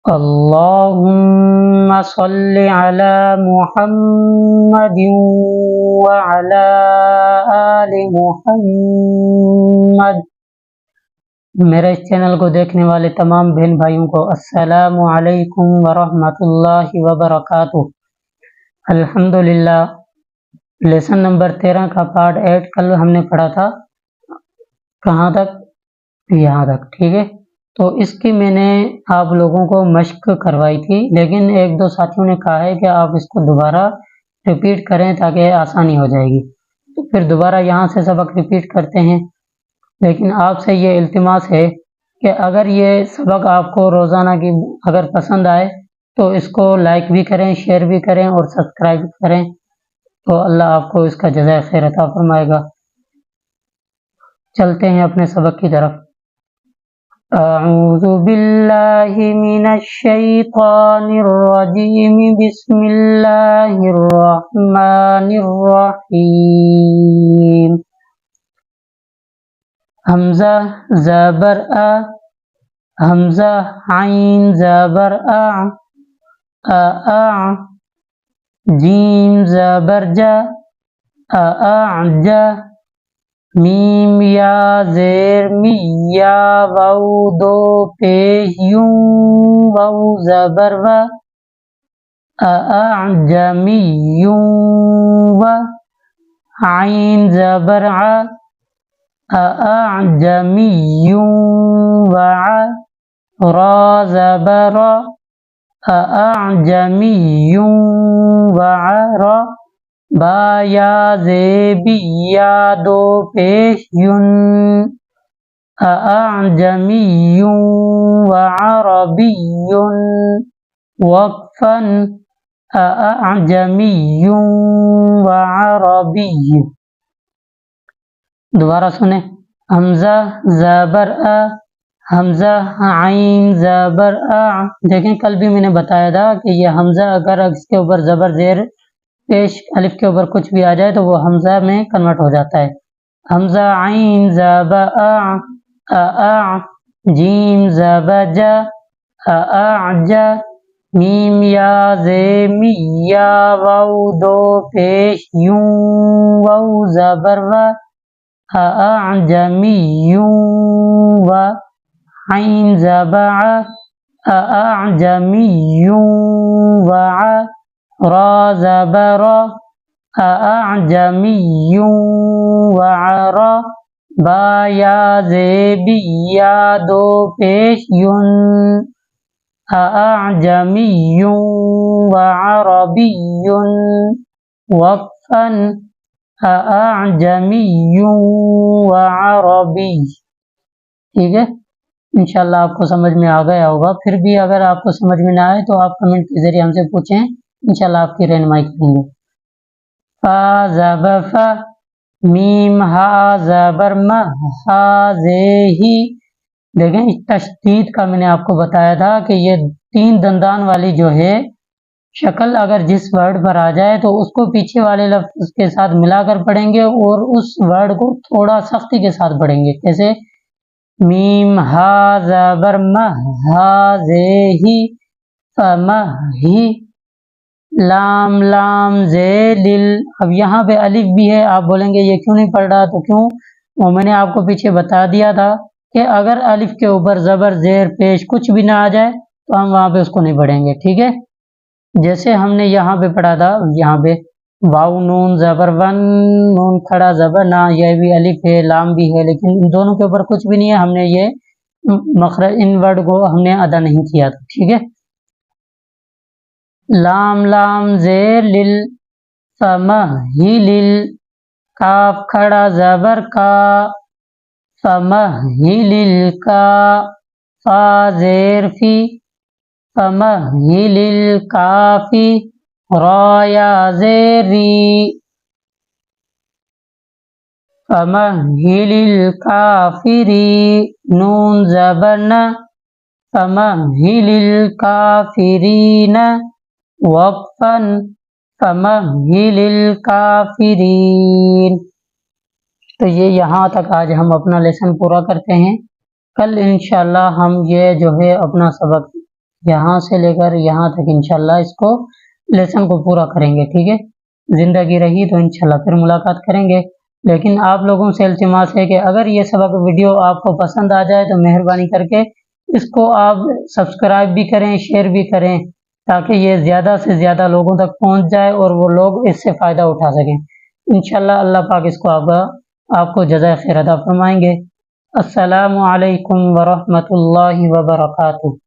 اللهم صل على محمد وعلى آل محمد۔ میرے اس چینل کو دیکھنے والے تمام بہن بھائیوں کو السلام علیکم ورحمۃ اللہ وبرکاتہ۔ الحمدللہ، لیسن نمبر 13 کا پارٹ 8 کل ہم نے پڑھا تھا، کہاں تک؟ یہاں تک، ٹھیک ہے۔ تو اس کی میں نے آپ لوگوں کو مشق کروائی تھی، لیکن ایک دو ساتھیوں نے کہا ہے کہ آپ اس کو دوبارہ ریپیٹ کریں تاکہ آسانی ہو جائے گی، تو پھر دوبارہ یہاں سے سبق ریپیٹ کرتے ہیں۔ لیکن آپ سے یہ التماس ہے کہ اگر یہ سبق آپ کو روزانہ کی اگر پسند آئے تو اس کو لائک بھی کریں، شیئر بھی کریں اور سبسکرائب بھی کریں، تو اللہ آپ کو اس کا جزائے خیر عطا فرمائے گا۔ چلتے ہیں اپنے سبق کی طرف۔ اعوذ باللہ من الشیطان الرجیم، بسم اللہ الرحمن الرحیم۔ حمزہ زبر ا، حمزہ عین زبر ا، جیم زبر جا، اعجا، میم یا زیر می، یا واو دو پیش یوں، واو زبر و، اعجمی یوں و، عین زبر ع، اعجمی یوں و ع، را زبر ر، اعجمی یوں و ع را، با یا زیبی، یا دو پیش یون، اعجمی یوں و عربی یون، وقفا، اعجمی یوں و عربی۔ دوبارہ سنیں۔ حمزہ زبر ا، حمزہ عین زبر ا۔ دیکھیں کل بھی میں نے بتایا تھا کہ یہ حمزہ اگر اس کے اوپر زبر زیر پیش الف کے اوپر کچھ بھی آ جائے تو وہ حمزہ میں کنورٹ ہو جاتا ہے۔ حمزہ عین زبر ا، جیم زبر جا، اعجا، میم یا زیمی، یا واو دو پیش یوں، واو زبر و، اعجمی یوں و، عین زبر ع، اعجمی یوں و ع، را زبر را، اعجمی یوں و عرا، با یا زیبی، یا دو پیش یون، اعجمی یوں و عربی یون، وقفا، اعجمی یوں و عربی۔ ٹھیک ہے، انشاءاللہ آپ کو سمجھ میں آ گیا ہوگا۔ پھر بھی اگر آپ کو سمجھ میں نہ آئے تو آپ کمنٹ کے ذریعے ہم سے پوچھیں، انشاءاللہ آپ کی رہنمائی کریں گے۔ فا زبر فا، میم ہا زبر ما، ہا زے ہی۔ دیکھیں تشدید کا میں نے آپ کو بتایا تھا کہ یہ 3 دندان والی جو ہے شکل اگر جس ورڈ پر آ جائے تو اس کو پیچھے والے لفظ کے ساتھ ملا کر پڑھیں گے اور اس ورڈ کو تھوڑا سختی کے ساتھ پڑھیں گے۔ جیسے میم ہا زبر مہ، ہا زے ہی، فمہ ہی، لام لام زے لل۔ اب یہاں پہ الف بھی ہے، آپ بولیں گے یہ کیوں نہیں پڑھ رہا، تو کیوں؟ وہ میں نے آپ کو پیچھے بتا دیا تھا کہ اگر الف کے اوپر زبر زیر پیش کچھ بھی نہ آ جائے تو ہم وہاں پہ اس کو نہیں پڑھیں گے، ٹھیک ہے۔ جیسے ہم نے یہاں پہ پڑھا تھا، یہاں پہ واو نون زبر ون، نون کھڑا زبر نہ، یہ بھی الف ہے لام بھی ہے، لیکن ان دونوں کے اوپر کچھ بھی نہیں ہے، ہم نے یہ مخرج ان ورڈ کو ہم نے ادا نہیں کیا تھا، ٹھیک ہے۔ لام لام زیر لل، فمہ ہی لل، کاف کھڑا زبر کا، فمہ ہی لل کا، فا زیر فی، فمہ ہی لل کافی، را یا زیر ری، فمہ ہی لل کافری، نون زبر نہ، فمہ ہی لل کافرین، وقفا، فمہ ہی لل کافرین۔ تو یہ یہاں تک آج ہم اپنا لیسن پورا کرتے ہیں۔ کل انشاءاللہ ہم یہ جو ہے اپنا سبق یہاں سے لے کر یہاں تک انشاءاللہ اس کو لیسن کو پورا کریں گے، ٹھیک ہے؟ زندگی رہی تو انشاءاللہ پھر ملاقات کریں گے۔ لیکن آپ لوگوں سے التماس ہے کہ اگر یہ سبق ویڈیو آپ کو پسند آ جائے تو مہربانی کر کے اس کو آپ سبسکرائب بھی کریں، شیئر بھی کریں، تاکہ یہ زیادہ سے زیادہ لوگوں تک پہنچ جائے اور وہ لوگ اس سے فائدہ اٹھا سکیں۔ انشاءاللہ اللہ پاک اس کو آپ کو جزائے خیر عطا فرمائیں گے۔ السلام علیکم ورحمۃ اللہ وبرکاتہ۔